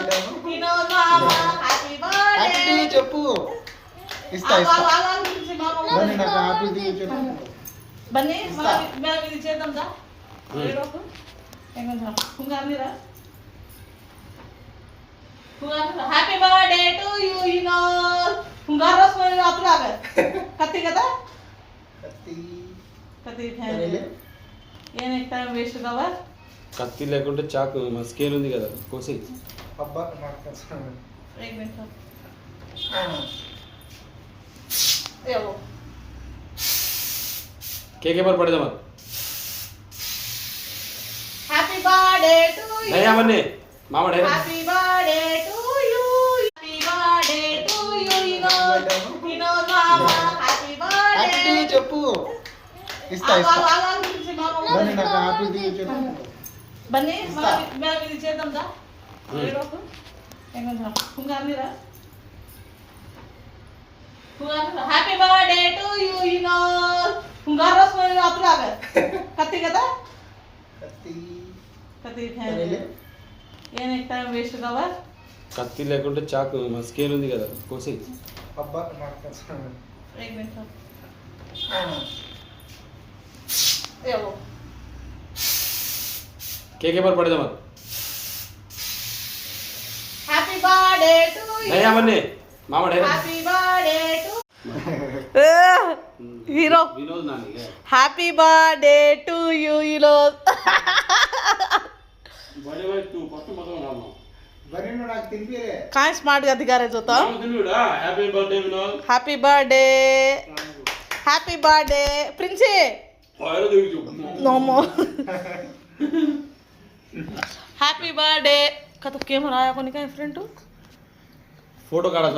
Happy birthday చెప్పు. ఇస్తా బన్నీ నాకు హ్యాపీ చెప్పు. బన్నీ మనం ఇది చేద్దాం దా హ్యాపీ బర్త్డే టు యూ యూనో hungar rasmani apna agar katti kada katti ఏం టైం వేస్ట్ కవా కత్తి లేకుంటే చాకు మా స్కేల్ ఉంది కదా కోసి అబ్బా एक मिनट ఏవో కేకే पर पड़ जा मत హ్యాపీ బర్త్డే టు యు नहीं बन्नी मामा डे happy birthday to you happy birthday to you యూనో మామా హ్యాపీ బర్త్డే చెప్పు. ఇస్తా బన్నీ నాకు హ్యాపీ చెప్పు. బన్నీ మనం ఇది చేద్దాం దా హ్యాపీ బర్త్డే టు యూ యూనో hungar rasmani apna agar katti kada katti ఏం టైం వేస్ట్ కవా కత్తి లేకుంటే చాకు మా స్కేల్ ఉంది కదా కోసి అబ్బా एक मिनट ఏవో केके पर पड़ जा मत హ్యాపీ బర్త్డే టు యు नहीं बन्नी मामा डे happy birthday to hero Vinod नानी है హ్యాపీ బర్త్డే టు యు యూనో बड़े भाई तू फर्स्ट मत ना బన్నీ నాకు తినిపియలే काय स्मार्ट గా దిగారే చూతా happy birthday Vinod happy birthday happy birthday ప్రిన్సీ फायर देख जो नोमो हैप्पी बर्थडे का तो कैमरा आया कोनी का फ्रेंड फोटो काढा